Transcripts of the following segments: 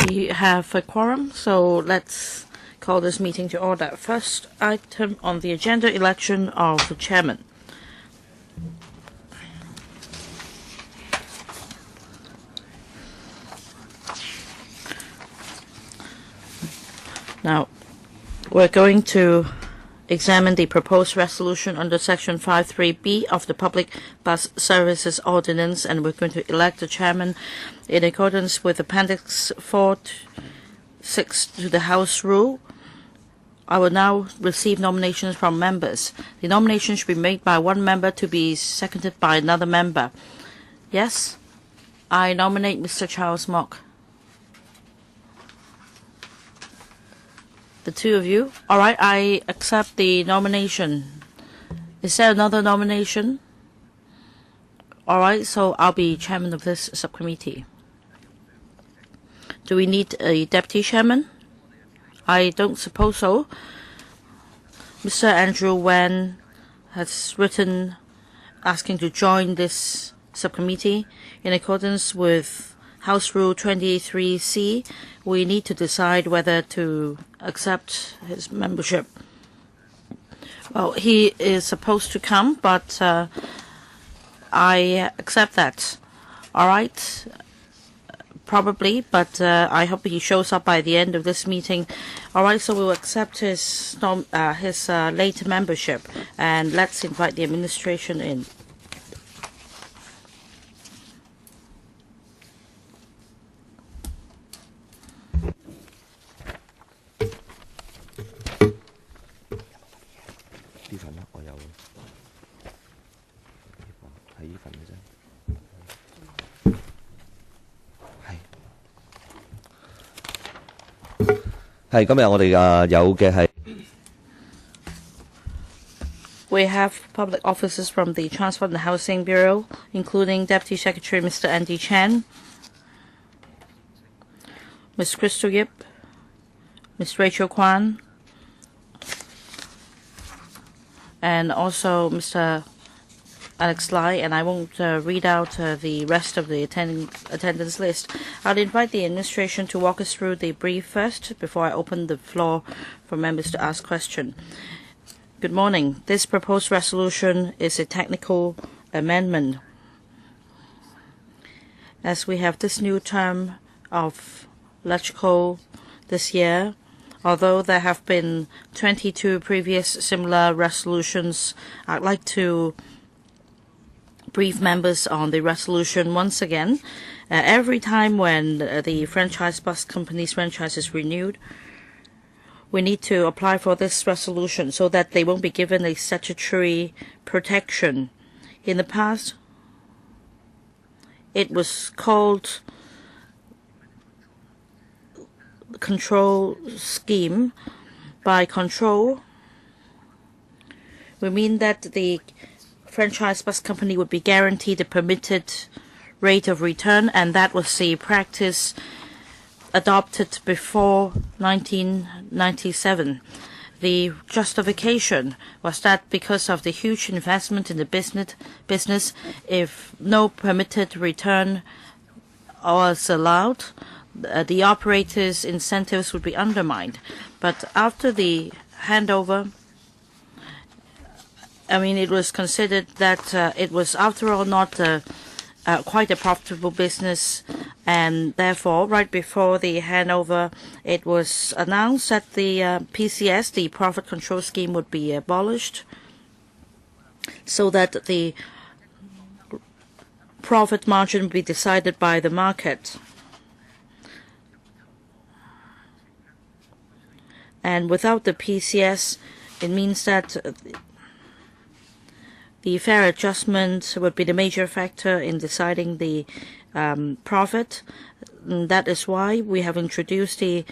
We have a quorum, so let's call this meeting to order. First item on the agenda, election of the chairman. Now, we're going to examine the proposed resolution under Section 5(3)(b) of the Public Bus Services Ordinance, and we're going to elect the chairman in accordance with Appendix 4(6) to the House Rule. I will now receive nominations from members. The nomination should be made by one member to be seconded by another member. Yes, I nominate Mr. Charles Mok. The two of you? All right, I accept the nomination. Is there another nomination? All right, so I'll be chairman of this subcommittee. Do we need a deputy chairman? I don't suppose so. Mr. Andrew WAN has written asking to join this subcommittee in accordance with House Rule 23C. We need to decide whether to accept his membership. Well, he is supposed to come, but I accept that. All right, probably, but I hope he shows up by the end of this meeting. All right, so we'll accept his late membership, and let's invite the administration in. We have public officers from the Transport and Housing Bureau, including Deputy Secretary Mr. Andy Chan, Ms. Crystal Yip, Ms. Rachel Kwan, and also Mr. Alex Lai, and I won't read out the rest of the attendance list. I'll invite the administration to walk us through the brief first before I open the floor for members to ask questions. Good morning. This proposed resolution is a technical amendment. As we have this new term of electrical this year, although there have been 22 previous similar resolutions, I'd like to brief members on the resolution once again. Every time when the franchise bus company's franchise is renewed, we need to apply for this resolution so that they won't be given a statutory protection. In the past, it was called control scheme. By control, we mean that the franchise bus company would be guaranteed the permitted rate of return, and that was the practice adopted before 1997. The justification was that because of the huge investment in the business, if no permitted return was allowed, the operators' incentives would be undermined. But after the handover, it was considered that it was, after all, not quite a profitable business, and therefore, right before the handover, it was announced that the PCS, the Profit Control Scheme, would be abolished, so that the profit margin would be decided by the market. And without the PCS, it means that the fair adjustment would be the major factor in deciding the profit. And that is why we have introduced the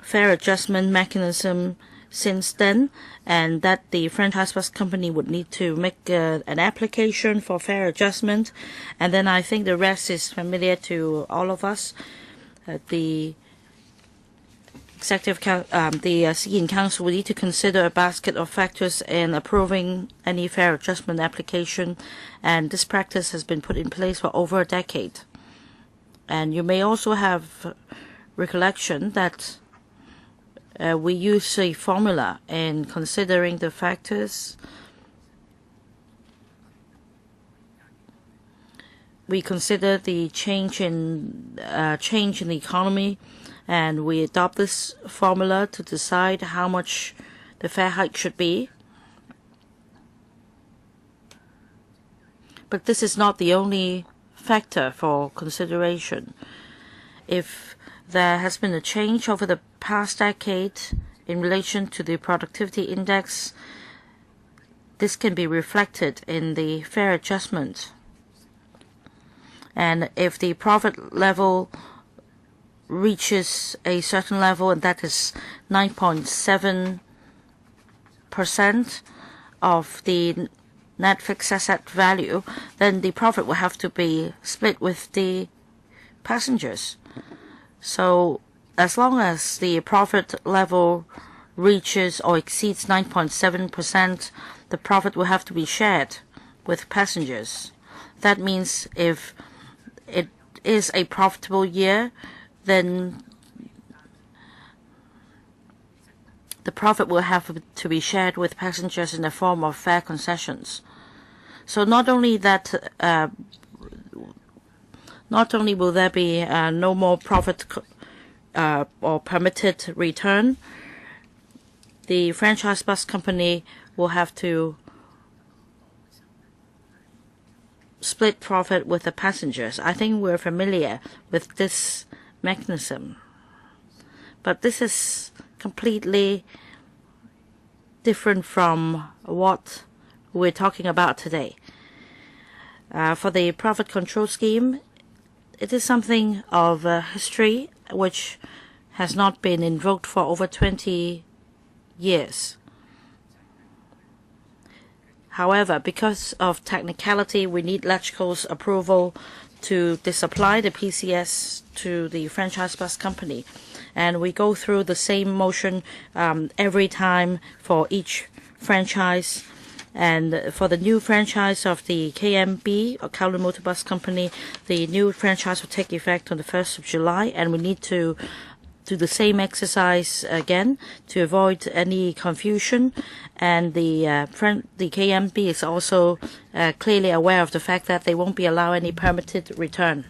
fair adjustment mechanism since then, and that the franchise bus company would need to make an application for fair adjustment. And then I think the rest is familiar to all of us. The Sec5 Council will need to consider a basket of factors in approving any fair adjustment application, and this practice has been put in place for over a decade. And you may also have recollection that we use a formula in considering the factors. We consider the change in the economy, and we adopt this formula to decide how much the fare hike should be. But this is not the only factor for consideration. If there has been a change over the past decade in relation to the productivity index, this can be reflected in the fare adjustment. And if the profit level reaches a certain level, and that is 9.7% of the net fixed asset value, then the profit will have to be split with the passengers. So as long as the profit level reaches or exceeds 9.7%, the profit will have to be shared with passengers. That means if it is a profitable year, then the profit will have to be shared with passengers in the form of fare concessions. So not only will there be no more profit or permitted return, the franchise bus company will have to split profit with the passengers. I think we're familiar with this mechanism. But this is completely different from what we're talking about today. For the profit control scheme, it is something of history which has not been invoked for over 20 years. However, because of technicality, we need LegCo's approval to disapply the PCS to the franchise bus company. And we go through the same motion every time for each franchise. And for the new franchise of the KMB, or Kowloon Motor Bus Company, the new franchise will take effect on the 1st of July, and we need to do the same exercise again to avoid any confusion. And the KMB is also clearly aware of the fact that they won't be allowed any permitted return.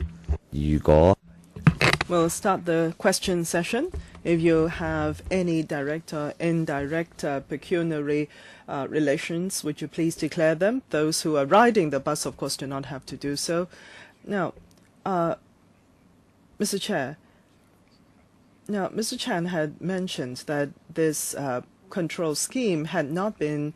We'll start the question session. If you have any direct or indirect pecuniary relations, would you please declare them? Those who are riding the bus, of course, do not have to do so. Now, Mr. Chair, Mr. Chan had mentioned that this control scheme had not been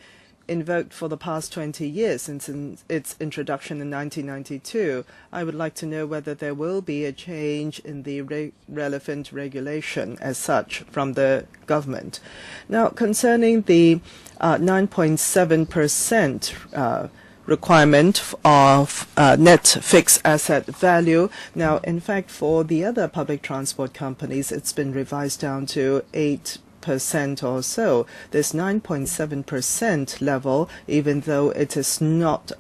invoked for the past 20 years since its introduction in 1992. I would like to know whether there will be a change in the relevant regulation as such from the government. Now, concerning the 9.7% requirement of net fixed asset value. Now, in fact, for the other public transport companies, it's been revised down to 8% or so. This 9.7% level, even though it is not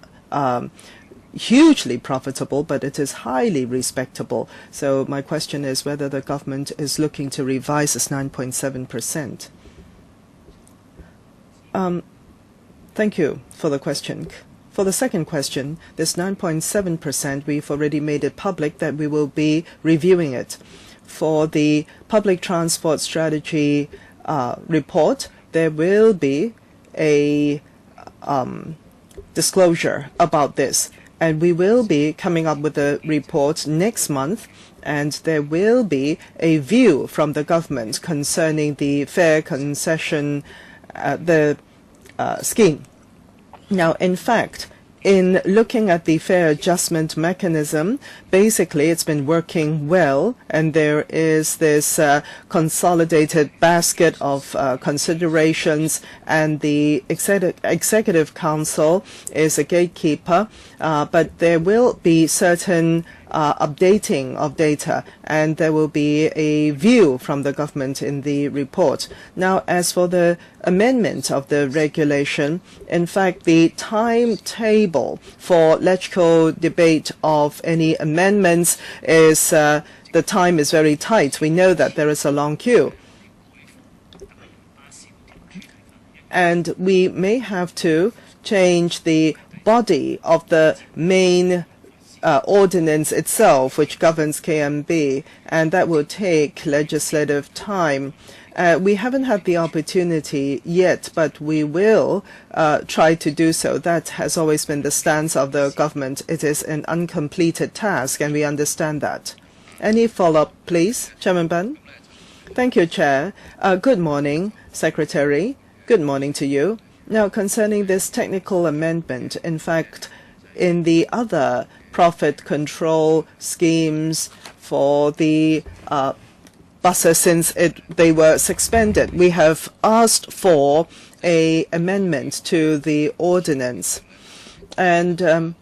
hugely profitable, but it is highly respectable. So my question is whether the government is looking to revise this 9.7%. Thank you for the question. For the second question, this 9.7%, we've already made it public that we will be reviewing it. For the public transport strategy report, there will be a disclosure about this. And we will be coming up with a report next month, and there will be a view from the government concerning the fare concession, scheme. Now, in fact, in looking at the fare adjustment mechanism, basically it's been working well, and there is this consolidated basket of considerations, and the Executive Council is a gatekeeper, but there will be certain updating of data, and there will be a view from the government in the report. Now, as for the amendment of the regulation, in fact, the timetable for LegCo debate of any amendments is the time is very tight. We know that there is a long queue. And we may have to change the body of the main ordinance itself, which governs KMB, and that will take legislative time. We haven't had the opportunity yet, but we will try to do so. That has always been the stance of the government. It is an uncompleted task, and we understand that. Any follow-up, please? Chairman Ban? Thank you, Chair. Good morning, Secretary. Good morning to you. Now, concerning this technical amendment, in fact, in the other profit control schemes for the buses, since they were suspended, we have asked for an amendment to the ordinance. And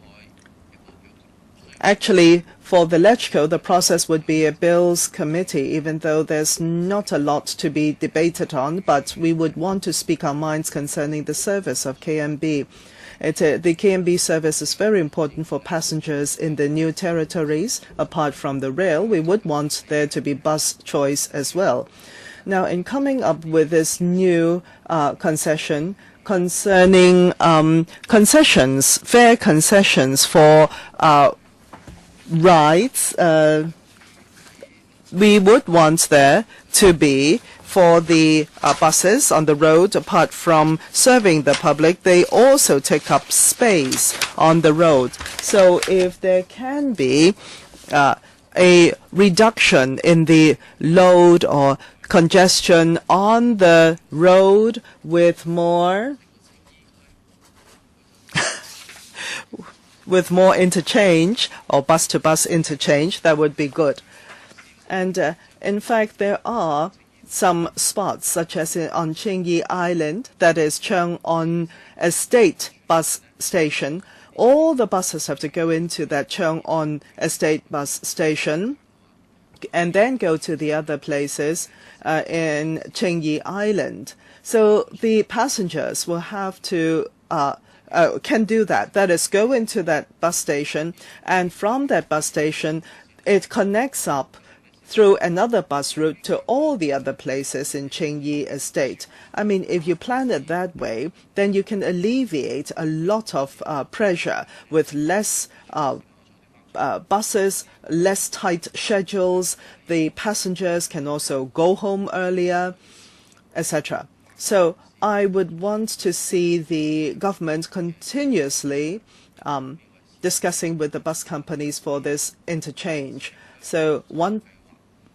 actually, for the LegCo, the process would be a bills committee, even though there's not a lot to be debated on, but we would want to speak our minds concerning the service of KMB. The KMB service is very important for passengers in the new territories. Apart from the rail, we would want there to be bus choice as well. Now, in coming up with this new concession concerning concessions, fare concessions for rides, we would want there to be for the buses on the road. Apart from serving the public, they also take up space on the road. So if there can be a reduction in the load or congestion on the road with more interchange or bus-to-bus interchange, that would be good. And in fact, there are some spots, such as on Qingyi Island, that is Cheong-on Estate bus station. All the buses have to go into that Cheong-on Estate bus station and then go to the other places in Qingyi Island. So the passengers will have to can do that. That is, go into that bus station, and from that bus station, it connects up through another bus route to all the other places in Qingyi Estate. I mean, if you plan it that way, then you can alleviate a lot of pressure with less buses, less tight schedules. The passengers can also go home earlier, etc. So I would want to see the government continuously discussing with the bus companies for this interchange. So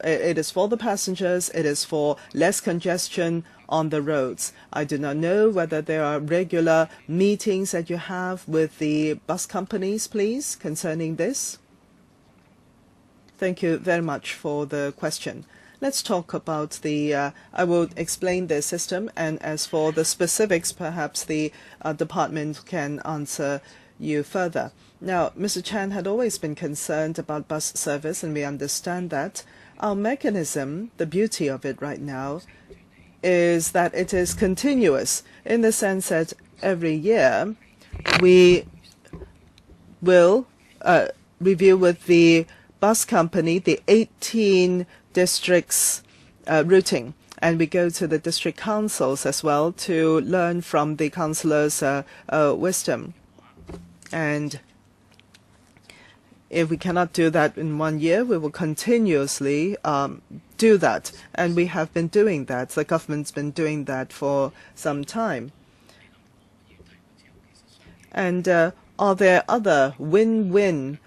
it is for the passengers, it is for less congestion on the roads. I do not know whether there are regular meetings that you have with the bus companies, please, concerning this. Thank you very much for the question. Let's talk about I will explain the system, and as for the specifics, perhaps the department can answer you further. Now, Mr. Chan had always been concerned about bus service, and we understand that. Our mechanism, the beauty of it right now, is that it is continuous, in the sense that every year we will review with the bus company the 18 districts routing, and we go to the district councils as well to learn from the councillors' wisdom. And if we cannot do that in 1 year, we will continuously do that, and we have been doing that. The government's been doing that for some time. And are there other win-win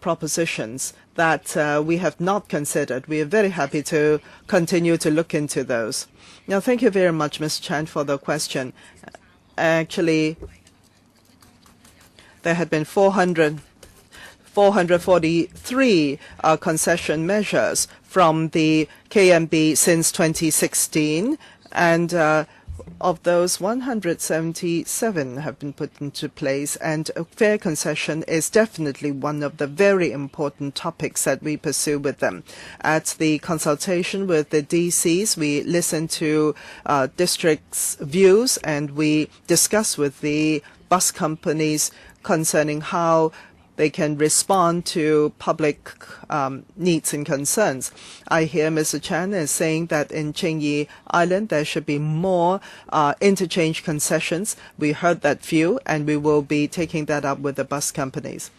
propositions that we have not considered? We are very happy to continue to look into those. Now, thank you very much, Ms. Chan, for the question. Actually, there had been 443 concession measures from the KMB since 2016, and of those, 177 have been put into place, and a fair concession is definitely one of the very important topics that we pursue with them. At the consultation with the DCs, we listen to districts' views, and we discuss with the bus companies concerning how they can respond to public needs and concerns. I hear Mr. Chan is saying that in Qingyi Island there should be more interchange concessions. We heard that view, and we will be taking that up with the bus companies.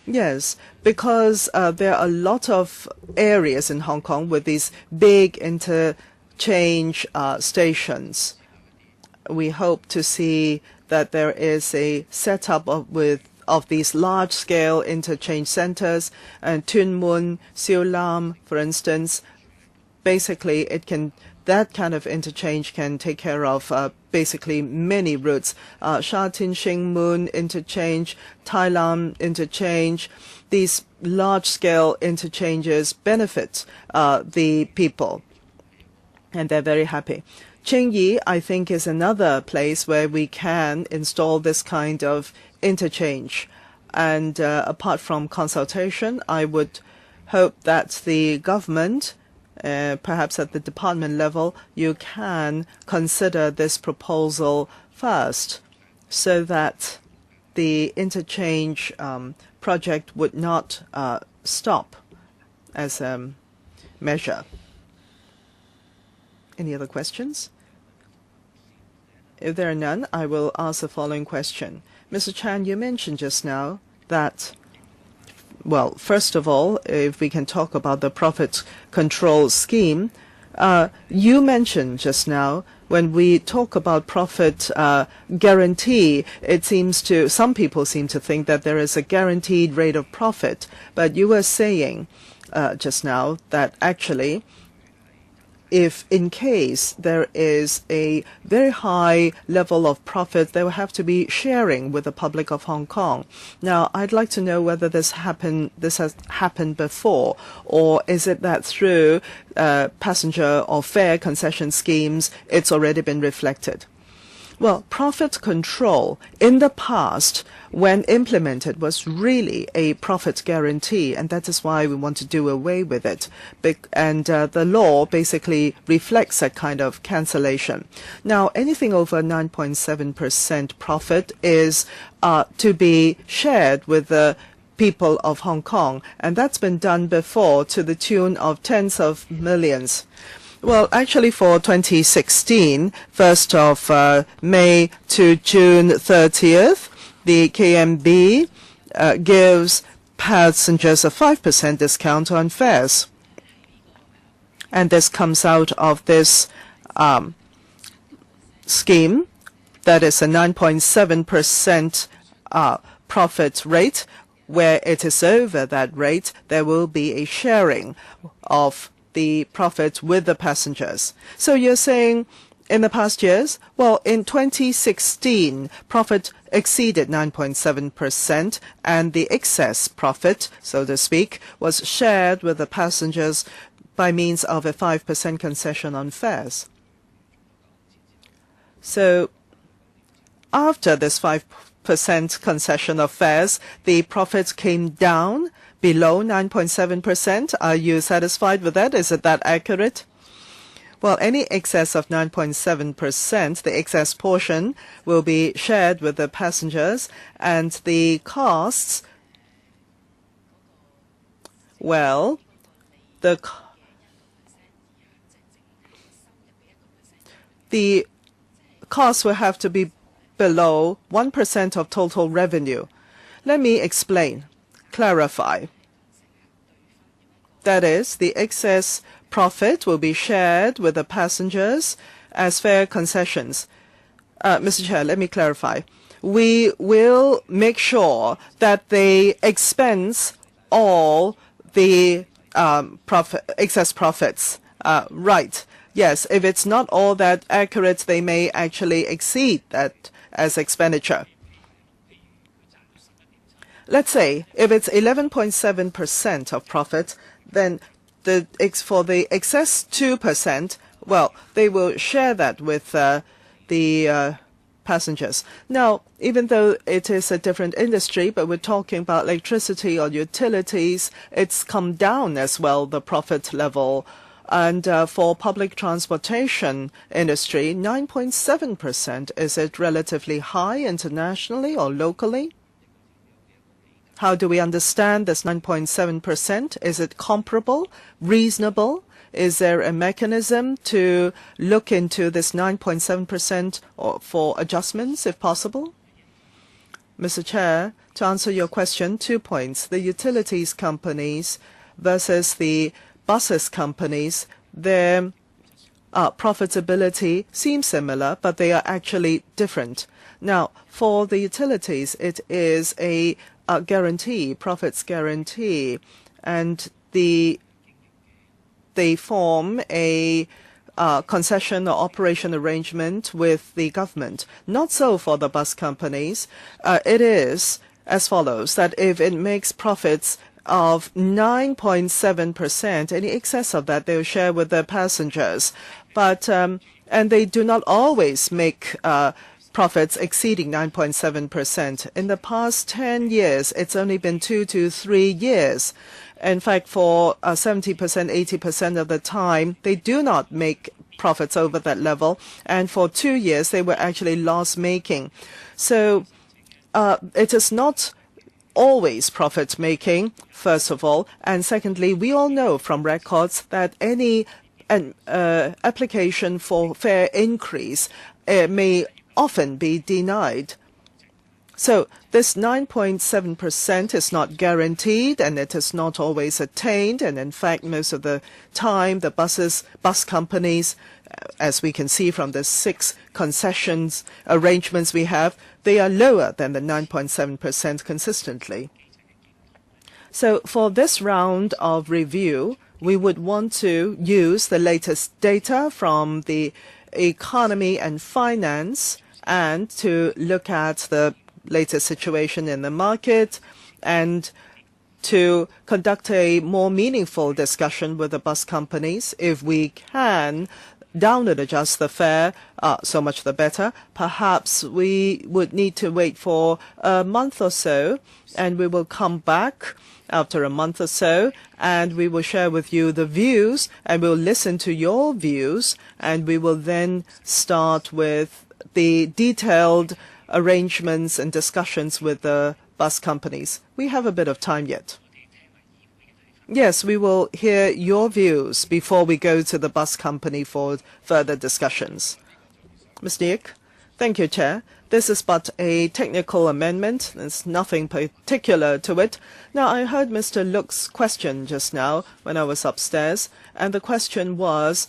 Yes, because there are a lot of areas in Hong Kong with these big interchange stations. We hope to see that there is a setup of these large-scale interchange centers, and Tuen Mun, Siu Lam, for instance. Basically, that kind of interchange can take care of basically many routes. Sha Tin Shing Mun interchange, Tai Lam interchange. These large-scale interchanges benefit the people, and they're very happy. Qingyi, I think, is another place where we can install this kind of interchange. And apart from consultation, I would hope that the government, perhaps at the department level, you can consider this proposal first, so that the interchange project would not stop as a measure. Any other questions? If there are none, I will ask the following question. Mr. Chan, you mentioned just now that, well, first of all, if we can talk about the profit control scheme, you mentioned just now when we talk about profit guarantee, some people seem to think that there is a guaranteed rate of profit. But you were saying just now that actually, if in case there is a very high level of profit, there will have to be sharing with the public of Hong Kong. Now, I'd like to know whether this has happened before, or is it that through passenger or fare concession schemes, it's already been reflected? Well, profit control in the past, when implemented, was really a profit guarantee, and that is why we want to do away with it. And the law basically reflects that kind of cancellation. Now, anything over 9.7% profit is to be shared with the people of Hong Kong, and that's been done before to the tune of tens of millions. Well, actually for 2016, 1st of May to June 30th, the KMB gives passengers a 5% discount on fares. And this comes out of this scheme, that is a 9.7% profit rate. Where it is over that rate, there will be a sharing of the profit with the passengers. So you're saying in the past years, well, in 2016, profit exceeded 9.7%, and the excess profit, so to speak, was shared with the passengers by means of a 5% concession on fares. So after this 5% concession of fares, the profits came down below 9.7%. Are you satisfied with that? Is it that accurate? Well, any excess of 9.7%, the excess portion will be shared with the passengers, and the costs, well, the costs will have to be below 1% of total revenue. Let me explain. Clarify. That is, the excess profit will be shared with the passengers as fare concessions. Mr. Chair, let me clarify. We will make sure that they expense all the excess profits. Right. Yes, if it's not all that accurate, they may actually exceed that as expenditure. Let's say if it's 11.7% of profit, then for the excess 2%, well, they will share that with the passengers. Now, even though it is a different industry, but we're talking about electricity or utilities, it's come down as well, the profit level. And for public transportation industry, 9.7%, is it relatively high internationally or locally? How do we understand this 9.7%? Is it comparable, reasonable? Is there a mechanism to look into this 9.7% for adjustments, if possible? Mr. Chair, to answer your question, 2 points. The utilities companies versus the buses companies, their profitability seems similar, but they are actually different. Now, for the utilities, it is a guarantee, profits guarantee, and they form a concession or operation arrangement with the government. Not so for the bus companies. It is as follows, that if it makes profits of 9.7%, any excess of that they will share with their passengers. But and they do not always make profits exceeding 9.7%. In the past 10 years, it's only been 2 to 3 years. In fact, for 70%, 80% of the time, they do not make profits over that level. And for 2 years, they were actually loss-making. So it is not always profit-making, first of all. And secondly, we all know from records that any application for fare increase may often be denied. So this 9.7% is not guaranteed, and it is not always attained. And in fact, most of the time, the bus companies, as we can see from the 6 concessions arrangements we have, they are lower than the 9.7% consistently. So for this round of review, we would want to use the latest data from the economy and finance and to look at the latest situation in the market and to conduct a more meaningful discussion with the bus companies. If we can downward adjust the fare, so much the better. Perhaps we would need to wait for a month or so, and we will come back after a month or so, and we will share with you the views, and we'll listen to your views, and we will then start with the detailed arrangements and discussions with the bus companies. We have a bit of time yet. Yes, we will hear your views before we go to the bus company for further discussions. Ms. Nick, thank you, Chair. This is but a technical amendment. There's nothing particular to it. Now, I heard Mr. Look's question just now when I was upstairs, and the question was,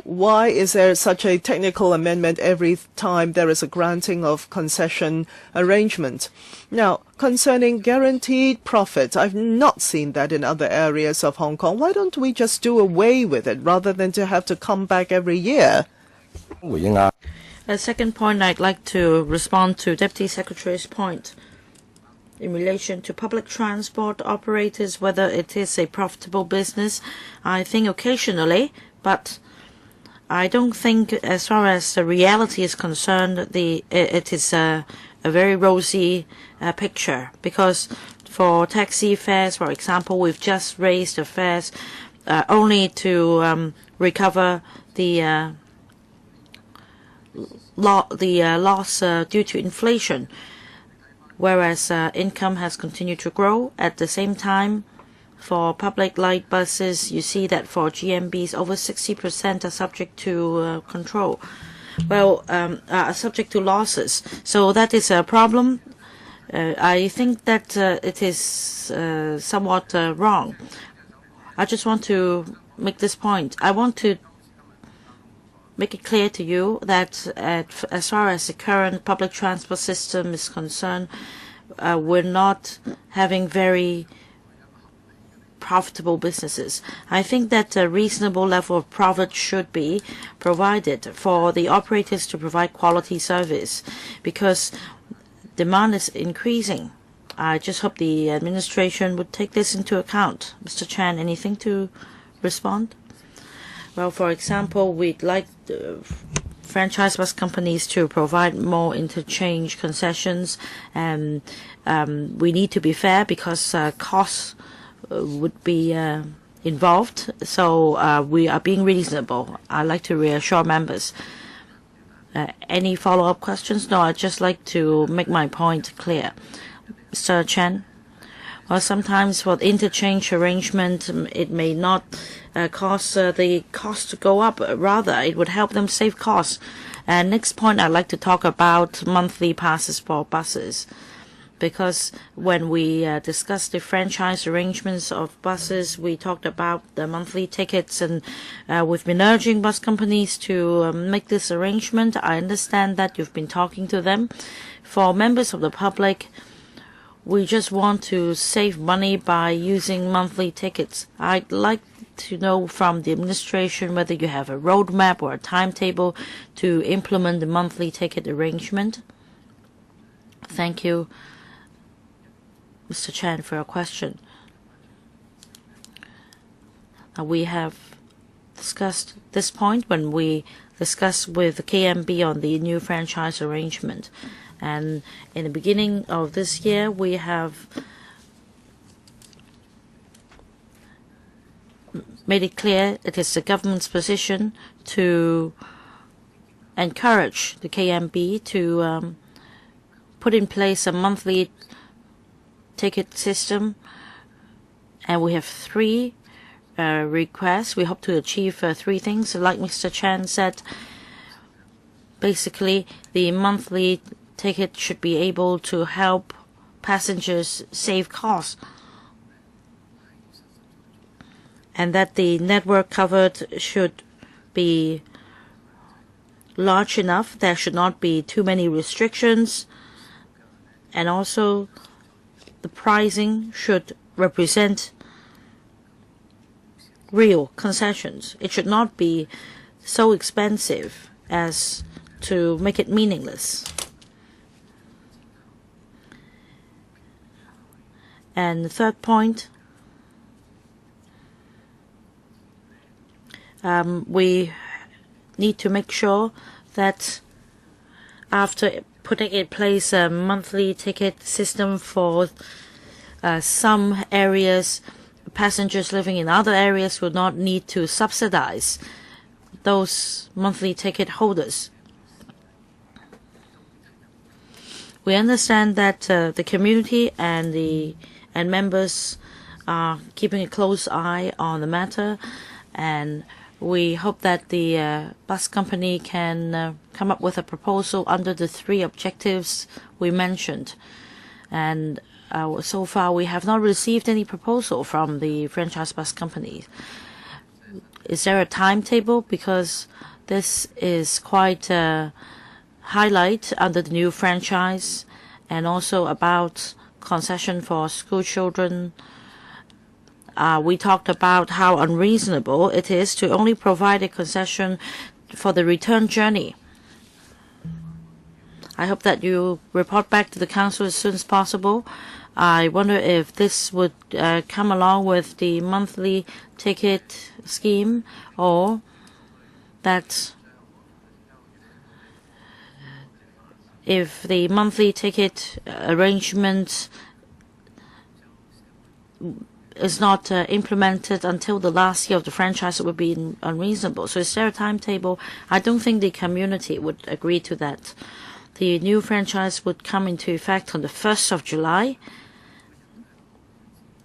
why is there such a technical amendment every time there is a granting of concession arrangement? Now, concerning guaranteed profit, I've not seen that in other areas of Hong Kong. Why don't we just do away with it rather than to have to come back every year? A second point, I'd like to respond to Deputy Secretary's point in relation to public transport operators, whether it is a profitable business. I think occasionally, but I don't think, as far as the reality is concerned, it is a very rosy picture, because for taxi fares, for example, we've just raised the fares only to recover the loss due to inflation, whereas income has continued to grow. At the same time, for public light buses, you see that for GMBs, over 60% are subject to control. Well, are subject to losses. So that is a problem. I think that it is somewhat wrong. I just want to make this point. I want to make it clear to you that as far as the current public transport system is concerned, we're not having very profitable businesses. I think that a reasonable level of profit should be provided for the operators to provide quality service, because demand is increasing. I just hope the administration would take this into account. Mr. Chan, anything to respond? Well, for example, we'd like franchise bus companies to provide more interchange concessions, and we need to be fair because costs would be involved. So we are being reasonable. I'd like to reassure members. Any follow-up questions? No, I'd just like to make my point clear. Mr. Chen? Well, sometimes for the interchange arrangement, it may not cause the cost to go up. Rather, it would help them save costs. And next point, I'd like to talk about monthly passes for buses. Because when we discussed the franchise arrangements of buses, we talked about the monthly tickets, and we've been urging bus companies to make this arrangement. I understand that you've been talking to them. For members of the public, we just want to save money by using monthly tickets. I'd like to know from the administration whether you have a roadmap or a timetable to implement the monthly ticket arrangement. Thank you, Mr. Chen, for your question. We have discussed this point when we discussed with the KMB on the new franchise arrangement. And in the beginning of this year, we have made it clear it is the government's position to encourage the KMB to put in place a monthly ticket system. And we have three requests. We hope to achieve three things. Like Mr. Chan said, basically the monthly ticket should be able to help passengers save costs, and that the network covered should be large enough. There should not be too many restrictions, and also the pricing should represent real concessions. It should not be so expensive as to make it meaningless. And the third point, we need to make sure that after putting in place a monthly ticket system for some areas, passengers living in other areas will not need to subsidize those monthly ticket holders. We understand that the community and members are keeping a close eye on the matter, and we hope that the bus company can come up with a proposal under the three objectives we mentioned. And so far, we have not received any proposal from the franchise bus companies. Is there a timetable? Because this is quite a highlight under the new franchise, and also about concession for school children. We talked about how unreasonable it is to only provide a concession for the return journey. I hope that you report back to the Council as soon as possible. I wonder if this would come along with the monthly ticket scheme, or that if the monthly ticket arrangement is not implemented until the last year of the franchise, it would be unreasonable. So is there a timetable? I don't think the community would agree to that. The new franchise would come into effect on the 1st of July.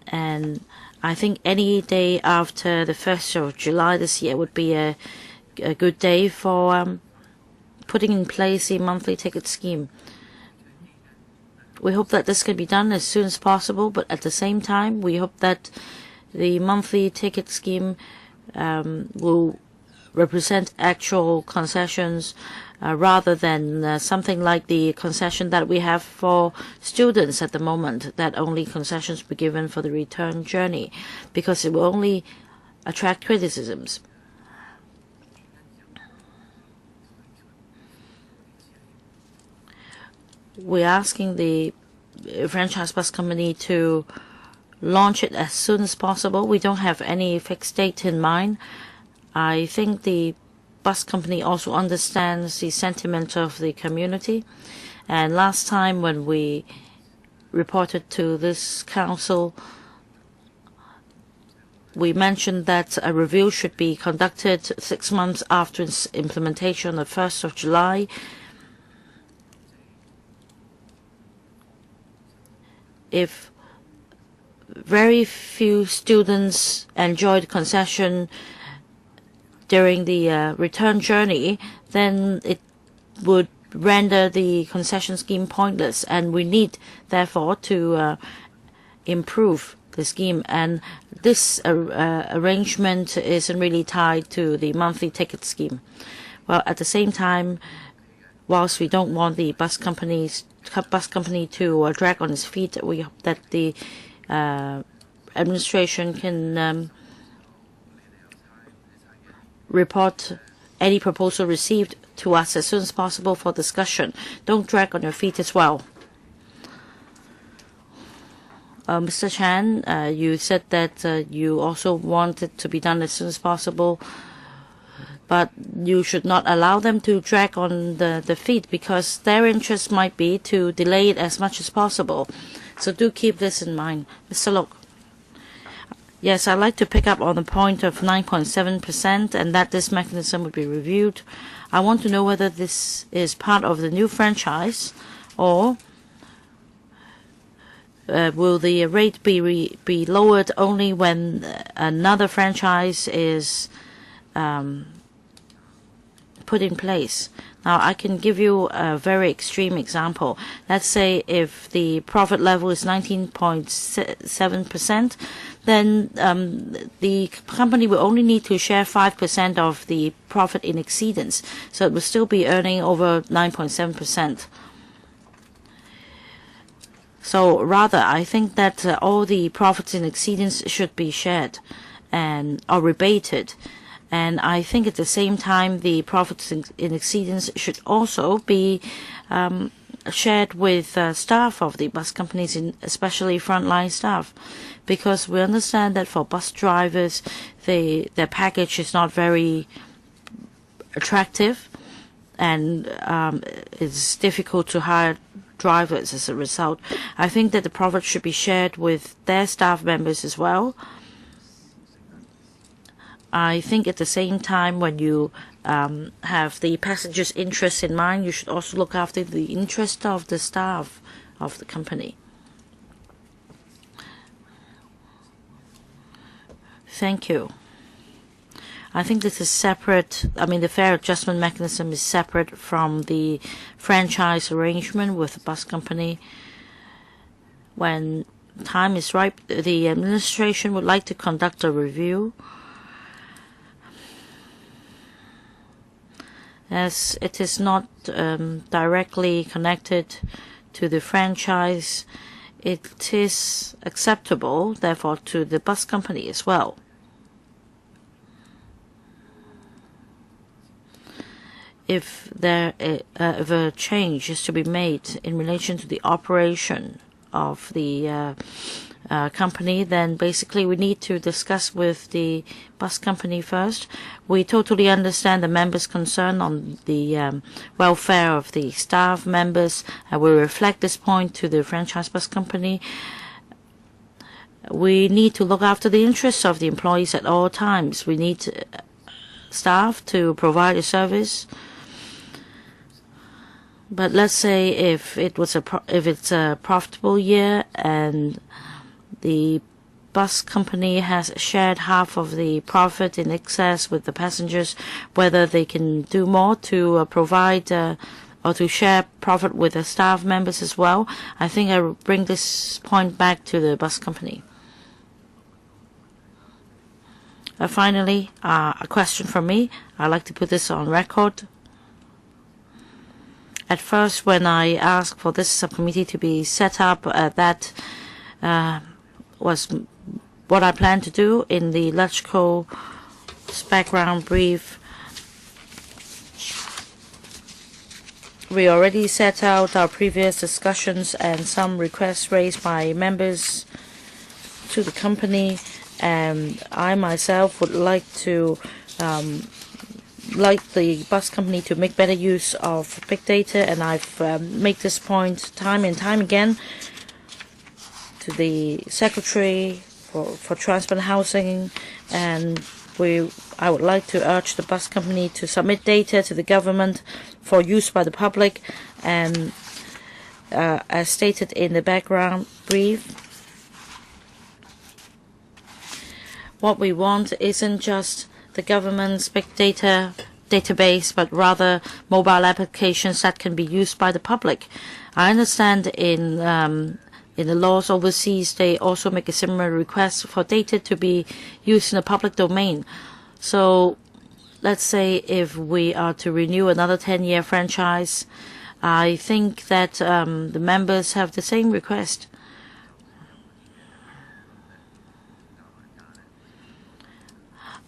And I think any day after the 1st of July this year would be a good day for putting in place a monthly ticket scheme. We hope that this can be done as soon as possible, but at the same time, we hope that the monthly ticket scheme will represent actual concessions rather than something like the concession that we have for students at the moment, that only concessions be given for the return journey, because it will only attract criticisms. We're asking the franchise bus company to launch it as soon as possible. We don't have any fixed date in mind. I think the bus company also understands the sentiment of the community. And last time when we reported to this council, we mentioned that a review should be conducted 6 months after its implementation on the 1st of July. If very few students enjoyed concession during the return journey, then it would render the concession scheme pointless, and we need, therefore, to improve the scheme. And this arrangement isn't really tied to the monthly ticket scheme. Well, at the same time, whilst we don't want the bus company to drag on its feet, we hope that the administration can report any proposal received to us as soon as possible for discussion. Don't drag on your feet as well. Mr. Chan, you said that you also want it to be done as soon as possible, but you should not allow them to drag on the feet, because their interest might be to delay it as much as possible. So do keep this in mind. Mr. Lok. Yes, I'd like to pick up on the point of 9.7% and that this mechanism would be reviewed. I want to know whether this is part of the new franchise, or will the rate be lowered only when another franchise is put in place. Now, I can give you a very extreme example. Let's say if the profit level is 19.7%, then the company will only need to share 5% of the profit in exceedance. So it will still be earning over 9.7%. So rather, I think that all the profits in exceedance should be shared or rebated. And I think at the same time, the profits in exceedance should also be shared with staff of the bus companies, especially frontline staff, because we understand that for bus drivers, their package is not very attractive, and it's difficult to hire drivers as a result. I think that the profit should be shared with their staff members as well. I think at the same time, when you have the passengers' interests in mind, you should also look after the interest of the staff of the company. Thank you. I think this is separate. I mean, the fare adjustment mechanism is separate from the franchise arrangement with the bus company. When time is ripe, the administration would like to conduct a review. As it is not directly connected to the franchise, it is acceptable, therefore, to the bus company as well. If if a change is to be made in relation to the operation of the company, then basically we need to discuss with the bus company first. We totally understand the members' concern on the welfare of the staff members, and we reflect this point to the franchise bus company. We need to look after the interests of the employees at all times. We need staff to provide a service. But let's say if it's a profitable year and the bus company has shared half of the profit in excess with the passengers, whether they can do more to provide or to share profit with the staff members as well. I think I will bring this point back to the bus company. Finally, a question from me. I'd like to put this on record. At first, when I asked for this subcommittee to be set up, that was what I planned to do in the electrical background brief. We already set out our previous discussions and some requests raised by members to the company, and I myself would like to like the bus company to make better use of big data, and I've made this point time and time again to the Secretary for Transport and Housing, and I would like to urge the bus company to submit data to the government for use by the public, and as stated in the background brief, what we want isn't just the government's big data database, but rather mobile applications that can be used by the public. I understand in the laws overseas, they also make a similar request for data to be used in the public domain. So let's say if we are to renew another 10-year franchise, I think that the members have the same request.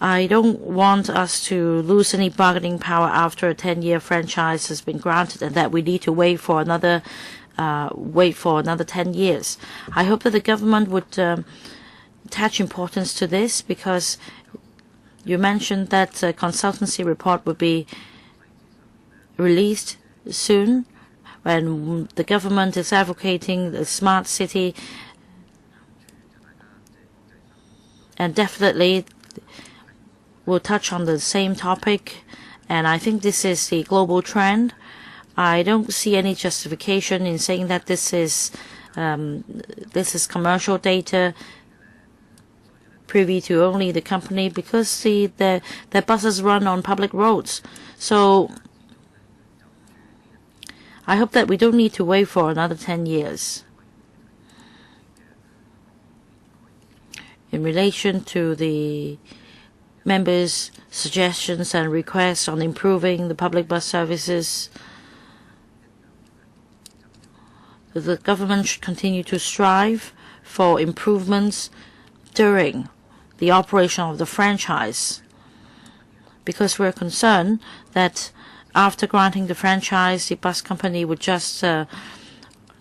I don't want us to lose any bargaining power after a 10-year franchise has been granted, and that we need to wait for another 10 years. I hope that the government would attach importance to this, because you mentioned that a consultancy report would be released soon, when the government is advocating the smart city, and definitely will touch on the same topic. And I think this is the global trend. I don't see any justification in saying that this is commercial data privy to only the company, because the buses run on public roads. So I hope that we don't need to wait for another 10 years. In relation to the members' suggestions and requests on improving the public bus services, the government should continue to strive for improvements during the operation of the franchise, because we're concerned that after granting the franchise, the bus company would just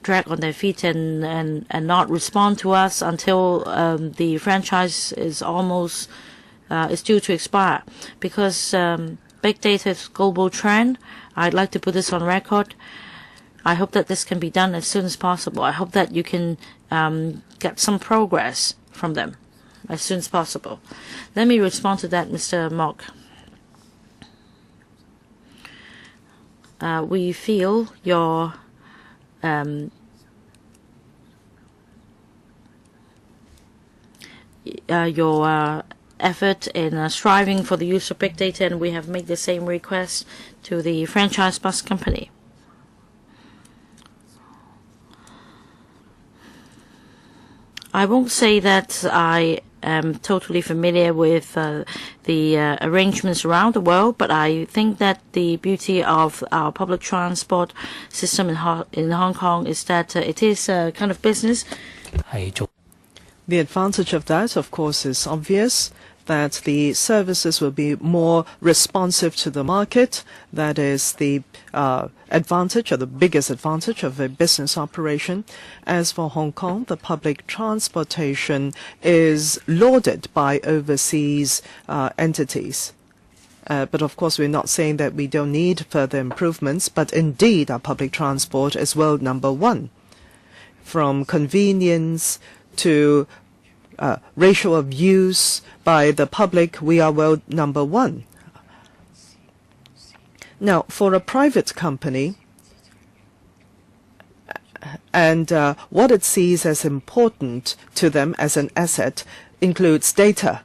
drag on their feet and not respond to us until the franchise is almost is due to expire. Because big data is a global trend, I'd like to put this on record. I hope that this can be done as soon as possible. I hope that you can get some progress from them as soon as possible. Let me respond to that, Mr. Mock. We feel your effort in striving for the use of big data, and we have made the same request to the franchise bus company. I won't say that I am totally familiar with the arrangements around the world, but I think that the beauty of our public transport system in Hong Kong is that it is a kind of business. The advantage of that, of course, is obvious, that the services will be more responsive to the market. That is the advantage, or the biggest advantage, of a business operation. As for Hong Kong, the public transportation is lauded by overseas entities. But of course, we're not saying that we don't need further improvements, but indeed our public transport is world number one. From convenience to ratio of use by the public, we are world number one. Now, for a private company, and what it sees as important to them as an asset includes data.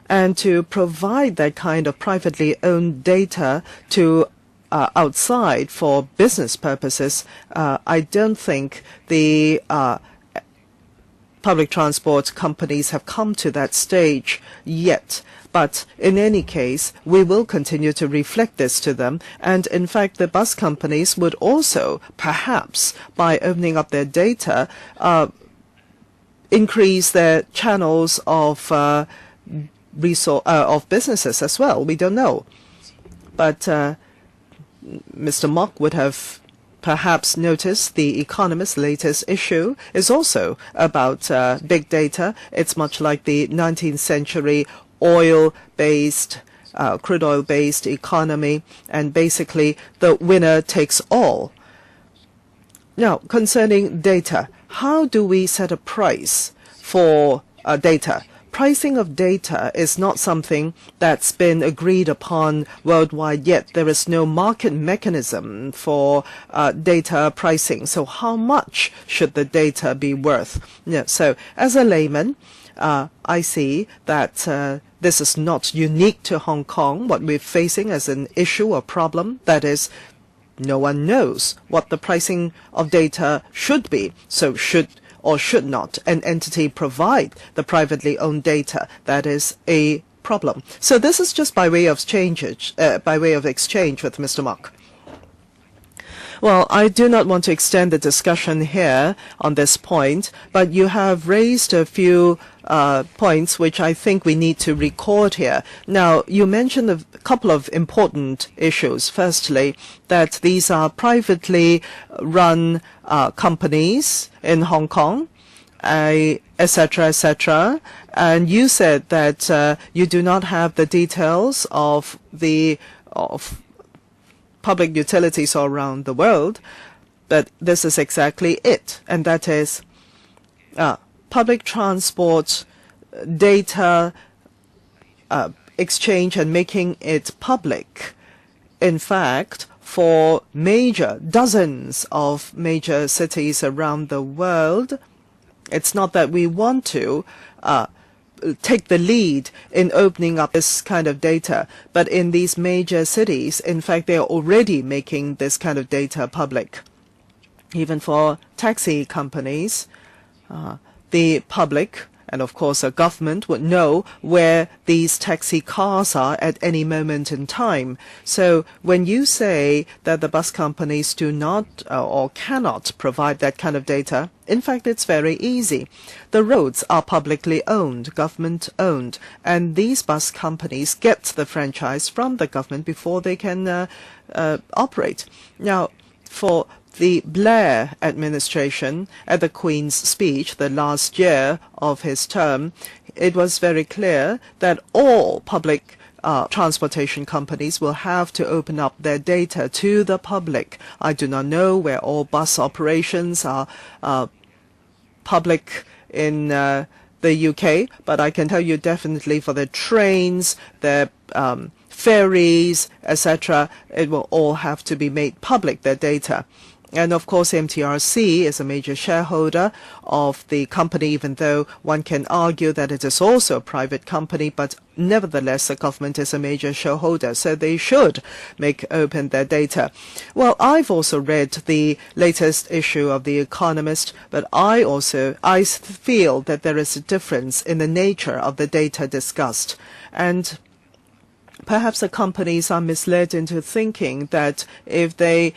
And to provide that kind of privately owned data to outside for business purposes, I don't think the public transport companies have come to that stage yet. But in any case, we will continue to reflect this to them. And in fact, the bus companies would also, perhaps, by opening up their data, increase their channels of businesses as well. We don't know. But Mr. Mock would have perhaps noticed The Economist's latest issue is also about big data. It's much like the 19th century oil-based crude oil-based economy, and basically the winner takes all. Now, concerning data, how do we set a price for data? Pricing of data is not something that's been agreed upon worldwide yet. There is no market mechanism for data pricing. So how much should the data be worth? Yeah, so as a layman, I see that this is not unique to Hong Kong. What we're facing as an issue or problem, that is, no one knows what the pricing of data should be. So should or should not an entity provide the privately owned data? That is a problem. So this is just by way of exchange with Mr. Mok. Well, I do not want to extend the discussion here on this point, but you have raised a few points which I think we need to record here. Now, you mentioned a couple of important issues. Firstly, that these are privately run companies in Hong Kong, etc., etc. And you said that you do not have the details of public utilities all around the world, but this is exactly it, and that is public transport data exchange and making it public. In fact, for dozens of major cities around the world, it's not that we want to take the lead in opening up this kind of data, but in these major cities, in fact, they are already making this kind of data public. Even for taxi companies, the public and of course a government would know where these taxi cars are at any moment in time. So when you say that the bus companies do not or cannot provide that kind of data, in fact it's very easy. The roads are publicly owned, government owned, and these bus companies get the franchise from the government before they can operate. Now, for the Blair administration, at the Queen's speech the last year of his term, it was very clear that all public transportation companies will have to open up their data to the public. I do not know where all bus operations are public in the UK, but I can tell you definitely for the trains, the ferries, etc., it will all have to be made public, their data. And of course, MTRC is a major shareholder of the company, even though one can argue that it is also a private company, but nevertheless, the government is a major shareholder, so they should make open their data. Well, I've also read the latest issue of The Economist, but I feel that there is a difference in the nature of the data discussed. And perhaps the companies are misled into thinking that if they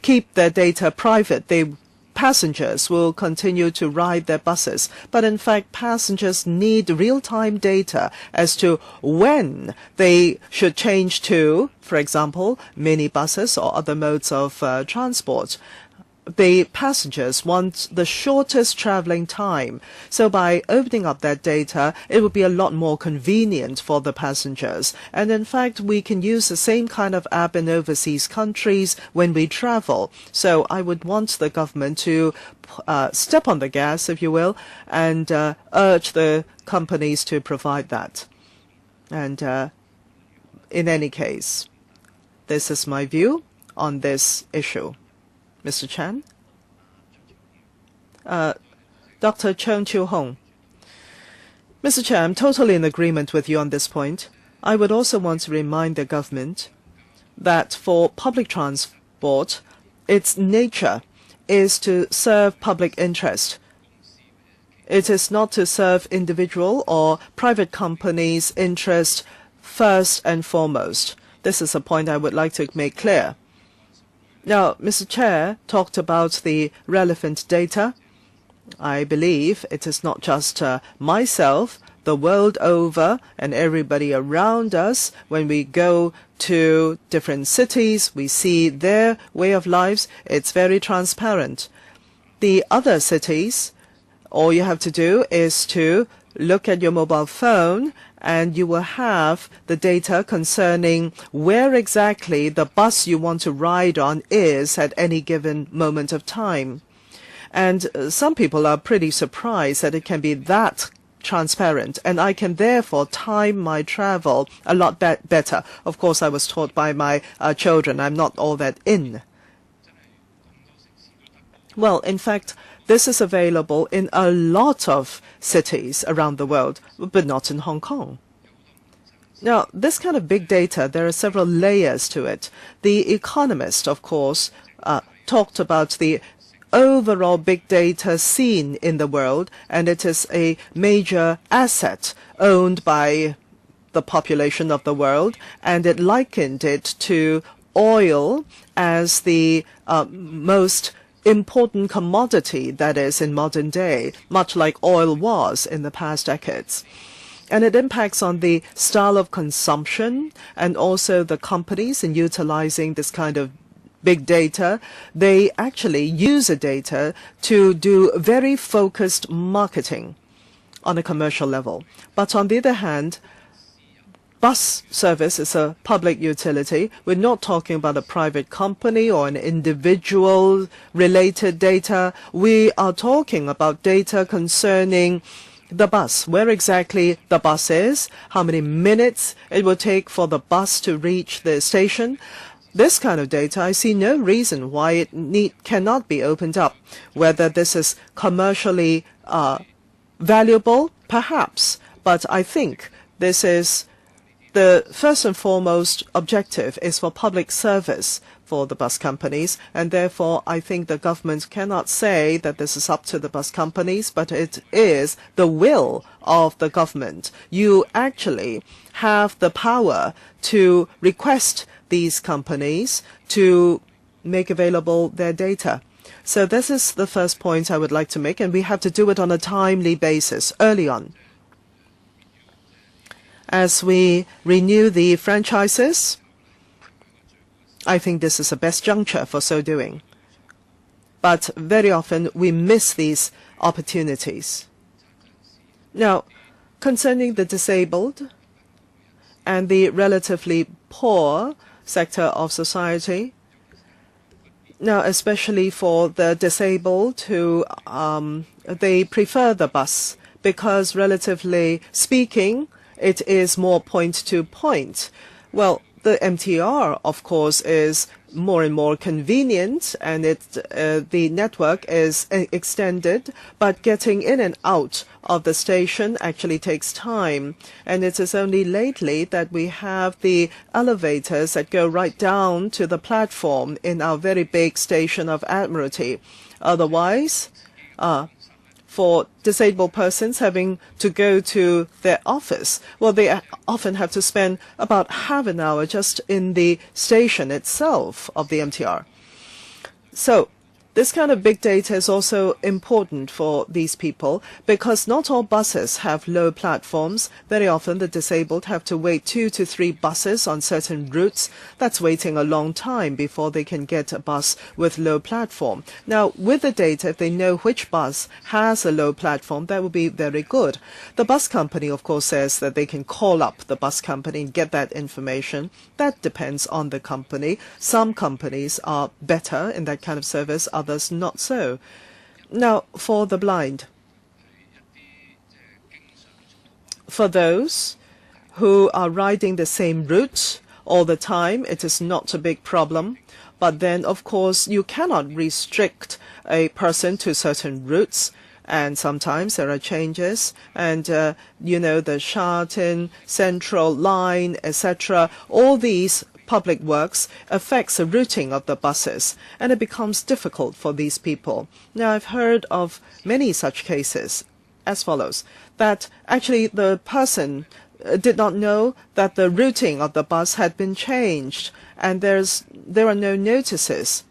keep their data private, passengers will continue to ride their buses. But in fact, passengers need real-time data as to when they should change to, for example, minibuses or other modes of transport. The passengers want the shortest traveling time. So by opening up that data, it would be a lot more convenient for the passengers. And in fact, we can use the same kind of app in overseas countries when we travel. So I would want the government to step on the gas, if you will, and urge the companies to provide that. And in any case, this is my view on this issue. Mr. Chan? Dr. Cheung Chiu Hong. Mr. Chan, I'm totally in agreement with you on this point. I would also want to remind the government that for public transport, its nature is to serve public interest. It is not to serve individual or private companies' interest first and foremost. This is a point I would like to make clear. Now, Mr. Chair talked about the relevant data. I believe it is not just myself, the world over, and everybody around us. When we go to different cities, we see their way of lives. It's very transparent. The other cities, all you have to do is to look at your mobile phone and you will have the data concerning where exactly the bus you want to ride on is at any given moment of time. And some people are pretty surprised that it can be that transparent, and I can therefore time my travel a lot better. Of course, I was taught by my children. I'm not all that in. Well, in fact, this is available in a lot of cities around the world, but not in Hong Kong. Now, this kind of big data, there are several layers to it. The Economist, of course, talked about the overall big data scene in the world, and it is a major asset owned by the population of the world, and it likened it to oil as the most important commodity that is in modern day, much like oil was in the past decades. And it impacts on the style of consumption and also the companies in utilizing this kind of big data. They actually use the data to do very focused marketing on a commercial level. But on the other hand, bus service is a public utility. We're not talking about a private company or an individual related data. We are talking about data concerning the bus, where exactly the bus is, how many minutes it will take for the bus to reach the station. This kind of data, I see no reason why it cannot be opened up. Whether this is commercially valuable, perhaps, but I think this is the first and foremost objective is for public service for the bus companies, and therefore I think the government cannot say that this is up to the bus companies, but it is the will of the government. You actually have the power to request these companies to make available their data. So this is the first point I would like to make, and we have to do it on a timely basis, early on. As we renew the franchises, I think this is the best juncture for so doing. But very often we miss these opportunities. Now, concerning the disabled and the relatively poor sector of society, now especially for the disabled who they prefer the bus because relatively speaking, it is more point-to-point. Well, the MTR, of course, is more and more convenient, and the network is extended, but getting in and out of the station actually takes time. And it is only lately that we have the elevators that go right down to the platform in our very big station of Admiralty. Otherwise, for disabled persons having to go to their office, well, they often have to spend about half an hour just in the station itself of the MTR. So this kind of big data is also important for these people because not all buses have low platforms. Very often the disabled have to wait 2 to 3 buses on certain routes. That's waiting a long time before they can get a bus with low platform. Now, with the data, if they know which bus has a low platform, that would be very good. The bus company, of course, says that they can call up the bus company and get that information. That depends on the company. Some companies are better in that kind of service, others not so. Now, for the blind, for those who are riding the same route all the time, it is not a big problem. But then, of course, you cannot restrict a person to certain routes. And sometimes there are changes, and you know, the Sha-Tin Central Line, etc. All these public works affects the routing of the buses, and it becomes difficult for these people. Now, I've heard of many such cases as follows, that actually the person did not know that the routing of the bus had been changed, and there are no notices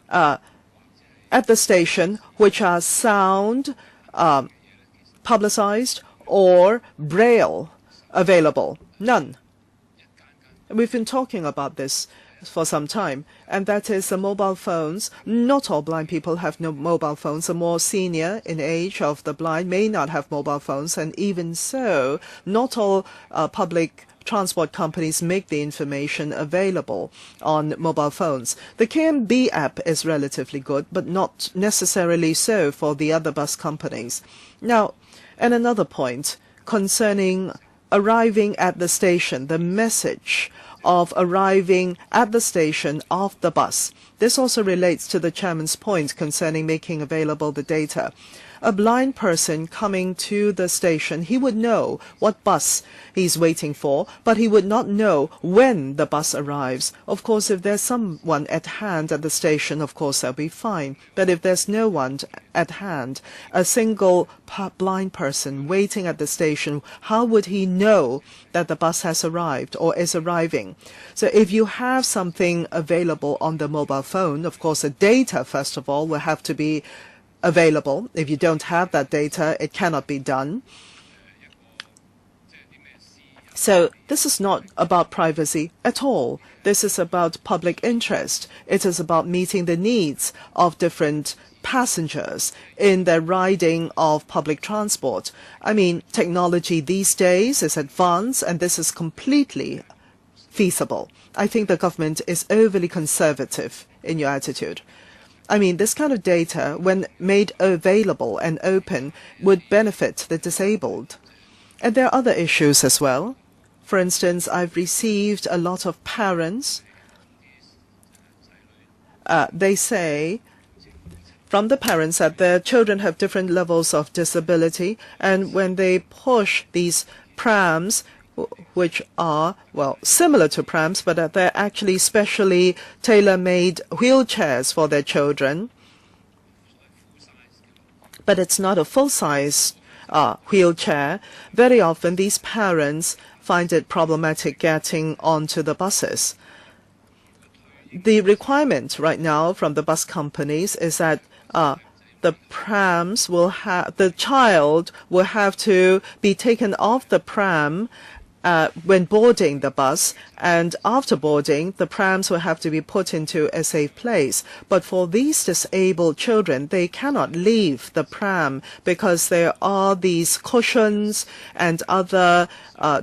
at the station which are sound publicized or braille available. None. We've been talking about this for some time, and that is the mobile phones. Not all blind people have no mobile phones. The more senior in age of the blind may not have mobile phones, and even so, not all public transport companies make the information available on mobile phones. The KMB app is relatively good, but not necessarily so for the other bus companies. Now, and another point concerning arriving at the station, the message of arriving at the station of the bus. This also relates to the chairman's point concerning making available the data. A blind person coming to the station, he would know what bus he's waiting for, but he would not know when the bus arrives. Of course, if there's someone at hand at the station, of course, that'll be fine. But if there's no one at hand, a single blind person waiting at the station, how would he know that the bus has arrived or is arriving? So if you have something available on the mobile phone, of course, the data, first of all, will have to be available. If you don't have that data, it cannot be done. So this is not about privacy at all. This is about public interest. It is about meeting the needs of different passengers in their riding of public transport. I mean, technology these days is advanced, and this is completely feasible. I think the government is overly conservative in your attitude. I mean, this kind of data, when made available and open, would benefit the disabled. And there are other issues as well. For instance, I've received a lot of parents. They say from the parents that their children have different levels of disability, and when they push these prams, which are, well, similar to prams, but they're actually specially tailor-made wheelchairs for their children. But it's not a full-size wheelchair. Very often these parents find it problematic getting onto the buses. The requirement right now from the bus companies is that the prams will have, the child will have to be taken off the pram when boarding the bus, and after boarding, the prams will have to be put into a safe place. But for these disabled children, they cannot leave the pram because there are these cushions and other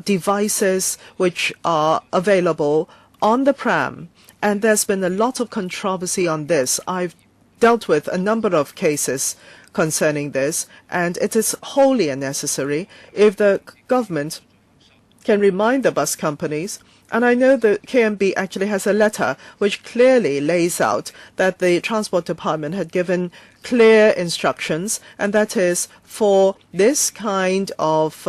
devices which are available on the pram. And there's been a lot of controversy on this. I've dealt with a number of cases concerning this, and it is wholly unnecessary. If the government can remind the bus companies, and I know the KMB actually has a letter which clearly lays out that the Transport Department had given clear instructions, and that is for this kind of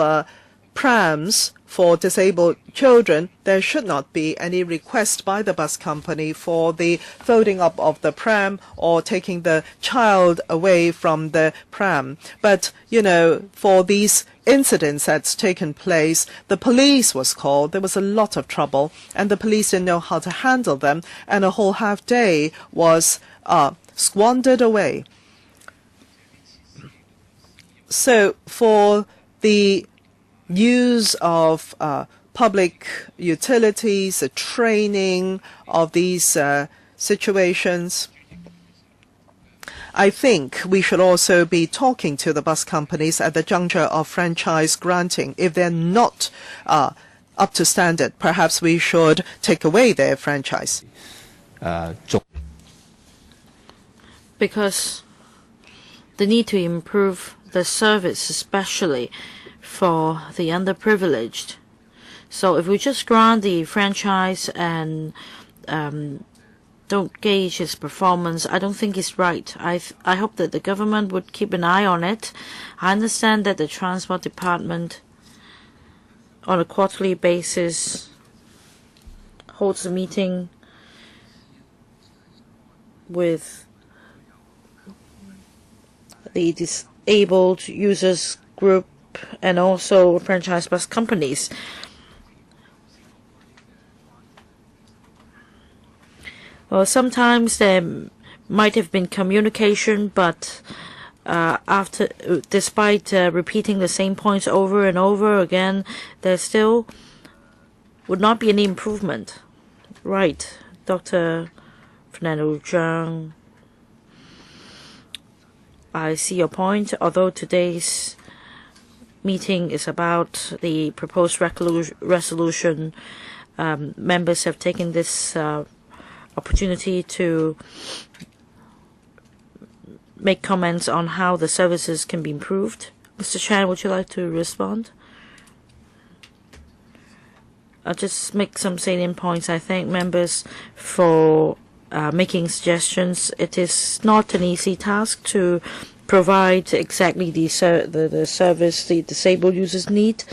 prams for disabled children, there should not be any request by the bus company for the folding up of the pram or taking the child away from the pram. But, you know, for these incidents that's taken place, the police was called. There was a lot of trouble, and the police didn't know how to handle them, and a whole half day was squandered away. So for the use of public utilities, the training of these situations, I think we should also be talking to the bus companies at the juncture of franchise granting. If they're not up to standard, perhaps we should take away their franchise. Because the need to improve the service, especially for the underprivileged. So if we just grant the franchise and don't gauge its performance, I don't think it's right. I hope that the government would keep an eye on it. I understand that the Transport Department on a quarterly basis holds a meeting with the disabled users group and also franchise bus companies. Well, sometimes there might have been communication, but despite repeating the same points over and over again, there still would not be any improvement. Right. Dr. Fernando Zhang, I see your point. Although today's meeting is about the proposed resolution, members have taken this opportunity to make comments on how the services can be improved. Mr. Chan, would you like to respond? I'll just make some salient points. I thank members for making suggestions. It is not an easy task to provide exactly the service the disabled users need.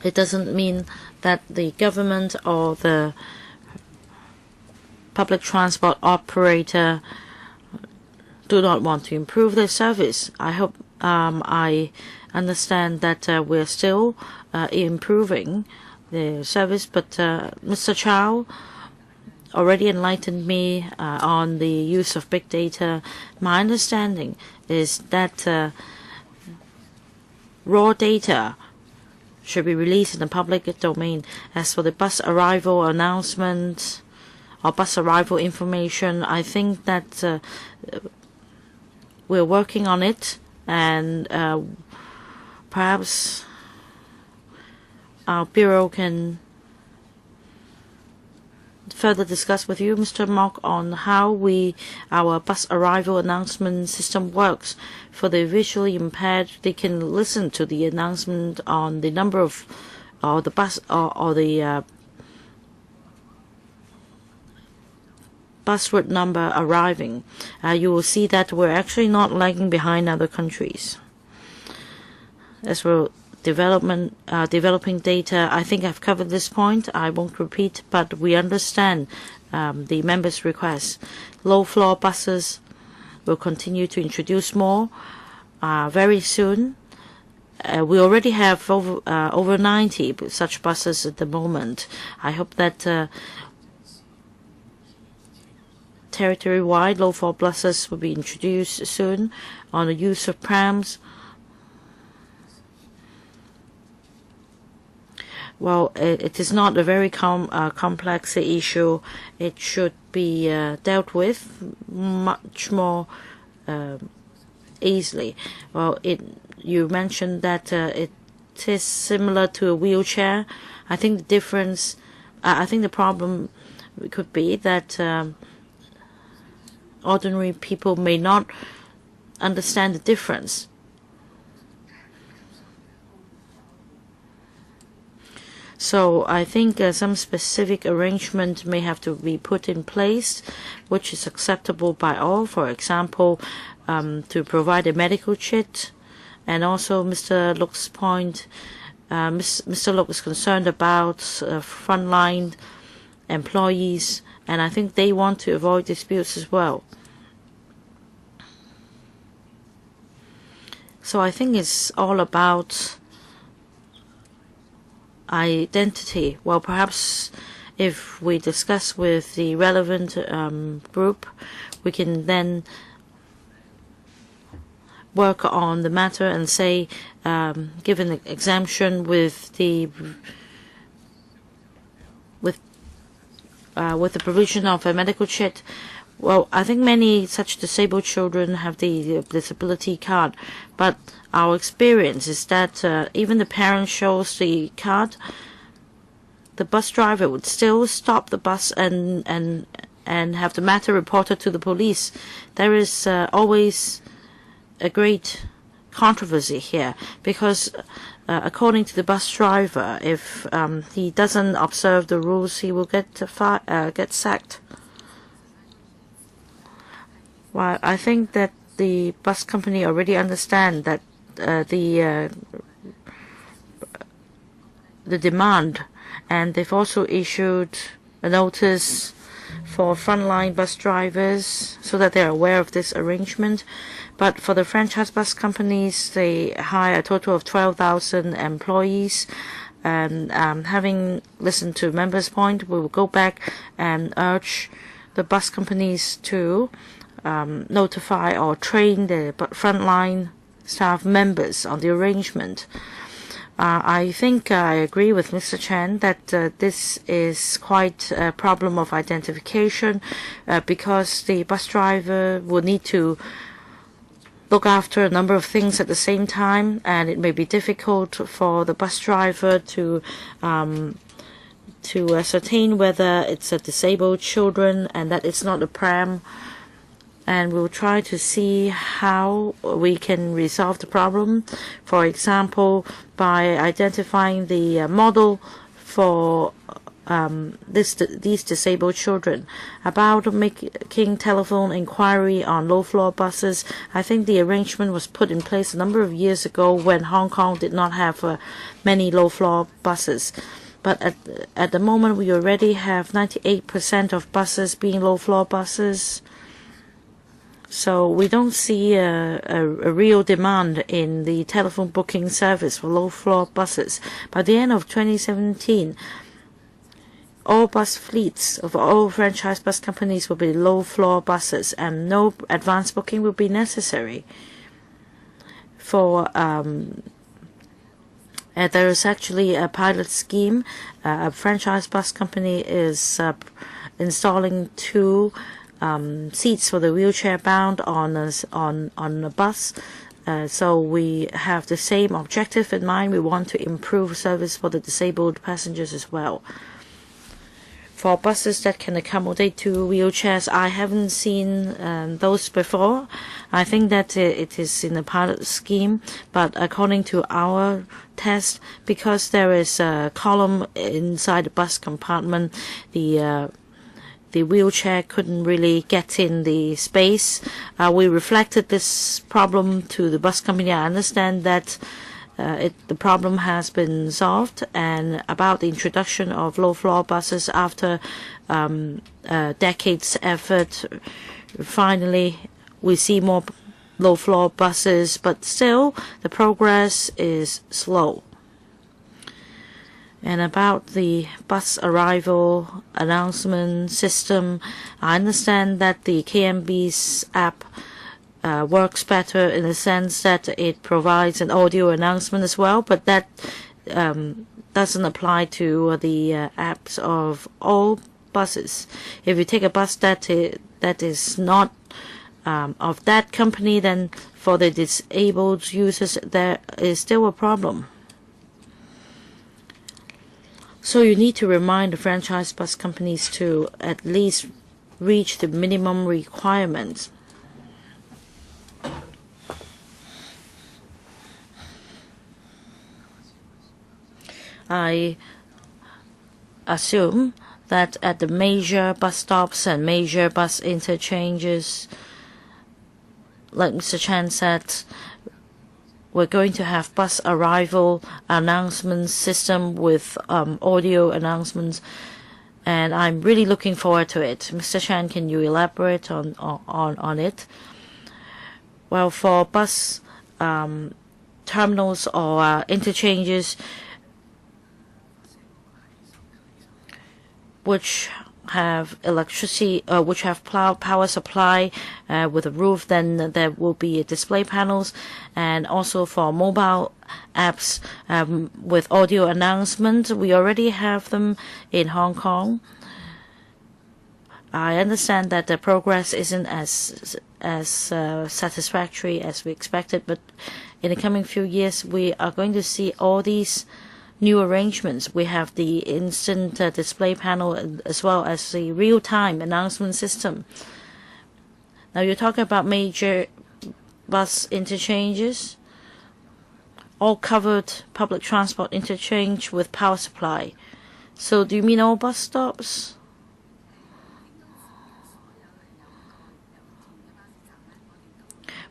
It doesn't mean that the government or the public transport operator do not want to improve their service. I hope I understand that we're still improving the service, but Mr. Chow already enlightened me on the use of big data. My understanding is that raw data should be released in the public domain. As for the bus arrival announcement or bus arrival information, I think that we're working on it, and perhaps our Bureau can further discuss with you, Mr. Mok, on how our bus arrival announcement system works. For the visually impaired, they can listen to the announcement on the number of the bus or the bus route number arriving. You will see that we're actually not lagging behind other countries. As for developing data, I think I've covered this point. I won't repeat, but we understand the members' requests. Low-floor buses will continue to introduce more very soon. We already have over 90 such buses at the moment. I hope that territory-wide low-floor buses will be introduced soon. On the use of prams, well, it is not a very complex issue. It should be dealt with much more easily. Well, you mentioned that it is similar to a wheelchair. I think the difference, I think the problem could be that ordinary people may not understand the difference. So I think some specific arrangement may have to be put in place, which is acceptable by all. For example, to provide a medical kit, and also Mr. Luk's point. Mr. Luk is concerned about frontline employees, and I think they want to avoid disputes as well. So I think it's all about identity. Well, perhaps if we discuss with the relevant group, we can then work on the matter and say, give an exemption with the provision of a medical kit. Well, I think many such disabled children have the disability card, but our experience is that even the parent shows the card, the bus driver would still stop the bus and have the matter reported to the police. There is always a great controversy here because according to the bus driver, if he doesn't observe the rules, he will get sacked. Well, I think that the bus company already understand that the demand, and they've also issued a notice for frontline bus drivers so that they're aware of this arrangement. But for the franchise bus companies, they hire a total of 12,000 employees. And having listened to members' point, we will go back and urge the bus companies to notify or train the frontline staff members on the arrangement. I think I agree with Mr. Chen that this is quite a problem of identification because the bus driver will need to look after a number of things at the same time, and it may be difficult for the bus driver to ascertain whether it's a disabled children and that it's not a pram. And we'll try to see how we can resolve the problem. For example, by identifying the model for these disabled children. About making telephone inquiry on low-floor buses, I think the arrangement was put in place a number of years ago when Hong Kong did not have many low-floor buses. But at the moment, we already have 98% of buses being low-floor buses. So we don't see a real demand in the telephone booking service for low-floor buses. By the end of 2017, all bus fleets of all franchise bus companies will be low-floor buses, and no advance booking will be necessary. There is actually a pilot scheme. A franchise bus company is installing 2 seats for the wheelchair-bound on a bus. So we have the same objective in mind. We want to improve service for the disabled passengers as well. For buses that can accommodate 2 wheelchairs, I haven't seen those before. I think that it is in a pilot scheme, but according to our test, because there is a column inside the bus compartment, the wheelchair couldn't really get in the space. We reflected this problem to the bus company. I understand that the problem has been solved, and about the introduction of low-floor buses after decades' effort, finally we see more low-floor buses, but still the progress is slow. And about the bus arrival announcement system, I understand that the KMB's app works better in the sense that it provides an audio announcement as well, but that doesn't apply to the apps of all buses. If you take a bus that is not of that company, then for the disabled users there is still a problem. So you need to remind the franchise bus companies to at least reach the minimum requirements. I assume that at the major bus stops and major bus interchanges, like Mr. Chan said, we're going to have bus arrival announcement system with audio announcements, and I'm really looking forward to it. Mr. Chan, can you elaborate on it? Well, for bus terminals or interchanges which have electricity, which have power supply with a roof, then there will be display panels, and also for mobile apps with audio announcements. We already have them in Hong Kong. I understand that the progress isn't as satisfactory as we expected, but in the coming few years we are going to see all these new arrangements. We have the instant display panel as well as the real-time announcement system. Now you're talking about major bus interchanges, all covered public transport interchange with power supply. So do you mean all bus stops?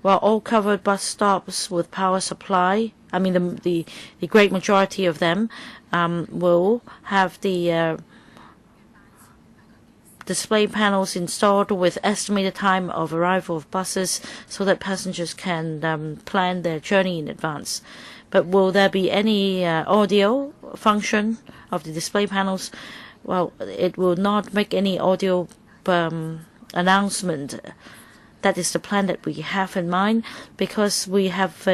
Well, all covered bus stops with power supply, I mean the great majority of them will have the display panels installed with estimated time of arrival of buses so that passengers can plan their journey in advance. But will there be any audio function of the display panels? Well, it will not make any audio announcement. That is the plan that we have in mind, because we have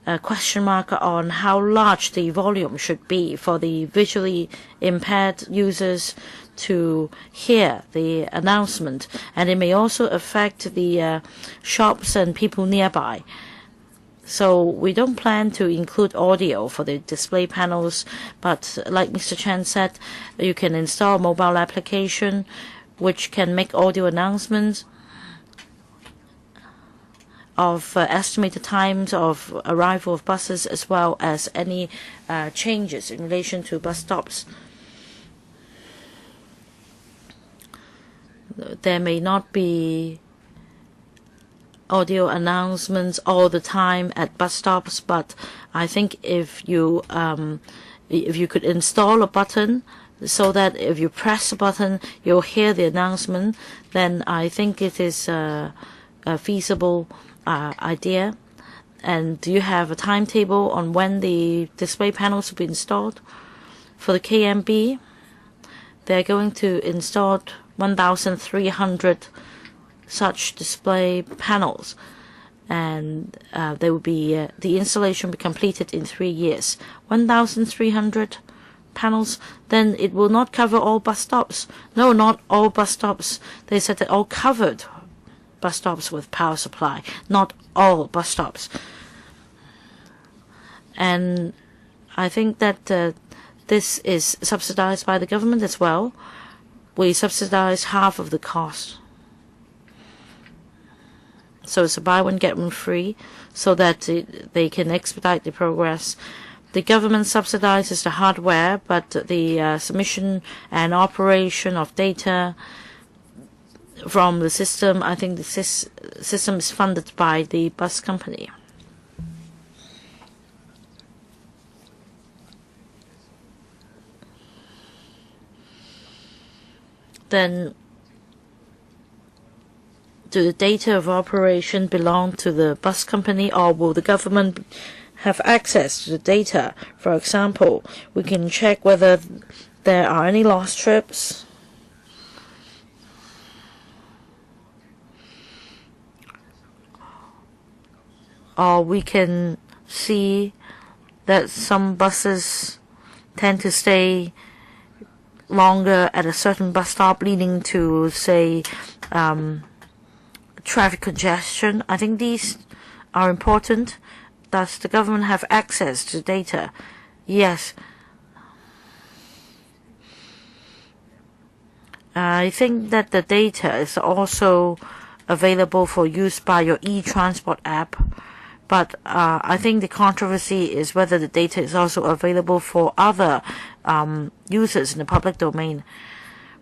a question mark on how large the volume should be for the visually impaired users to hear the announcement, and it may also affect the shops and people nearby. So we don't plan to include audio for the display panels, but like Mr. Chen said, you can install a mobile application which can make audio announcements of estimated times of arrival of buses, as well as any changes in relation to bus stops. There may not be audio announcements all the time at bus stops, but I think if you could install a button so that if you press a button you'll hear the announcement, then I think it is a feasible idea. And do you have a timetable on when the display panels will be installed? For the KMB, they're going to install 1,300 such display panels, and they will be the installation will be completed in 3 years. 1,300 panels, then it will not cover all bus stops. No, not all bus stops. They said that all covered bus stops with power supply, not all bus stops. And I think that this is subsidized by the government as well. We subsidize half of the cost. So it's a buy one, get one free, so that they can expedite the progress. The government subsidizes the hardware, but the submission and operation of data from the system, I think the system is funded by the bus company. Then do the data of operation belong to the bus company, or will the government have access to the data? For example, we can check whether there are any lost trips, or we can see that some buses tend to stay longer at a certain bus stop, leading to, say, traffic congestion. I think these are important. Does the government have access to data? Yes. I think that the data is also available for use by your e-transport app, but I think the controversy is whether the data is also available for other users in the public domain.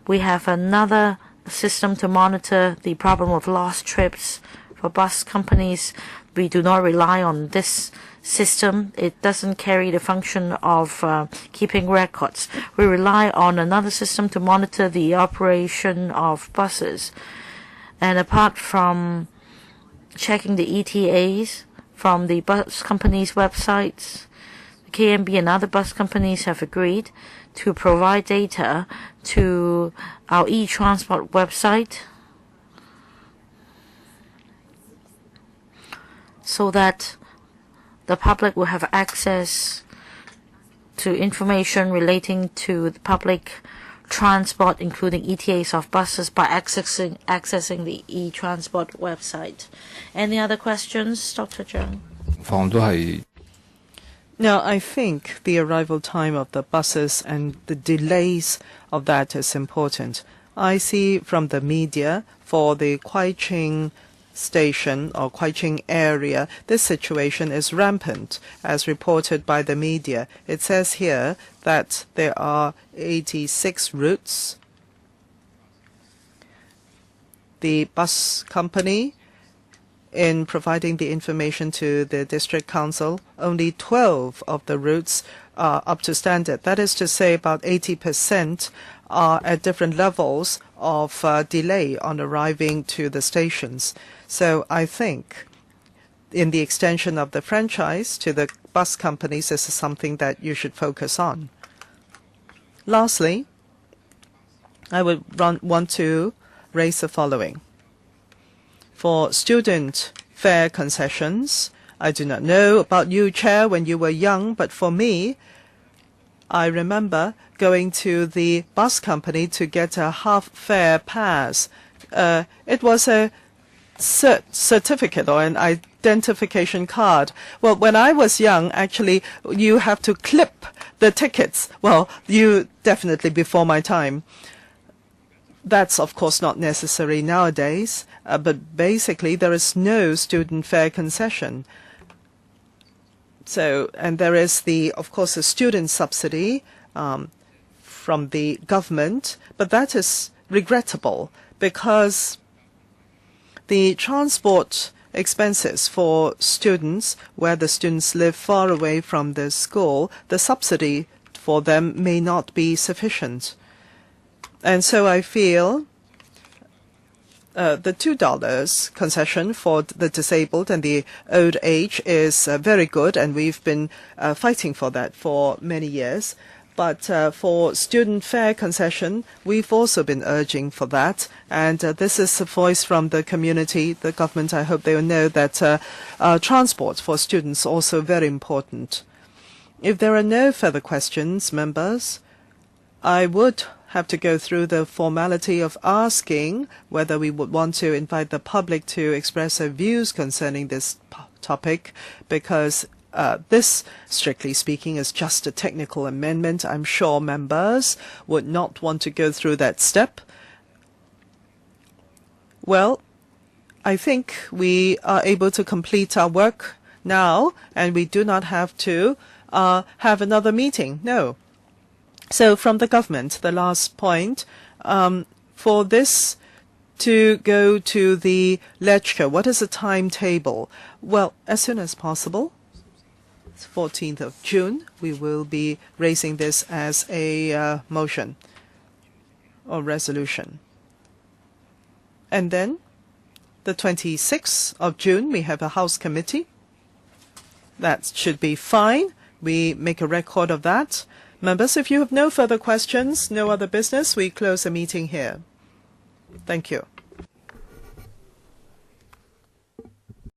We have another system to monitor the problem of lost trips for bus companies. We do not rely on this system. It doesn't carry the function of keeping records. We rely on another system to monitor the operation of buses. And apart from checking the ETAs from the bus companies' websites, KMB and other bus companies have agreed to provide data to our e-transport website so that the public will have access to information relating to the public transport, including ETAs of buses, by accessing the e-transport website. Any other questions, Dr. Zhang? Now, I think the arrival time of the buses and the delays of that is important. I see from the media for the Kuaiqing station or Kuaiqing area, this situation is rampant, as reported by the media. It says here that there are 86 routes. The bus company, in providing the information to the district council, only 12 of the routes are up to standard. That is to say, about 80% are at different levels of delay on arriving to the stations. So I think in the extension of the franchise to the bus companies, this is something that you should focus on. Lastly, I would want to raise the following. For student fare concessions, I do not know about you, Chair, when you were young, but for me, I remember going to the bus company to get a half-fare pass. It was a certificate or an identification card. Well, when I was young, actually, you have to clip the tickets. Well, you definitely before my time. That's, of course, not necessary nowadays, but basically there is no student fare concession. So, and there is of course, a student subsidy from the government, but that is regrettable because the transport expenses for students, where the students live far away from the school, the subsidy for them may not be sufficient. And so I feel the $2 concession for the disabled and the old age is very good, and we've been fighting for that for many years. But for student fare concession, we've also been urging for that. And this is a voice from the community, the government. I hope they will know that transport for students is also very important. If there are no further questions, members, I would have to go through the formality of asking whether we would want to invite the public to express their views concerning this topic, because this, strictly speaking, is just a technical amendment. I'm sure members would not want to go through that step. Well, I think we are able to complete our work now, and we do not have to have another meeting. No. So from the government, the last point, for this to go to the Legislative, what is the timetable? Well, as soon as possible. 14th of June, we will be raising this as a motion or resolution. And then the 26th of June, we have a House committee. That should be fine. We make a record of that. Members, if you have no further questions, no other business, we close the meeting here. Thank you.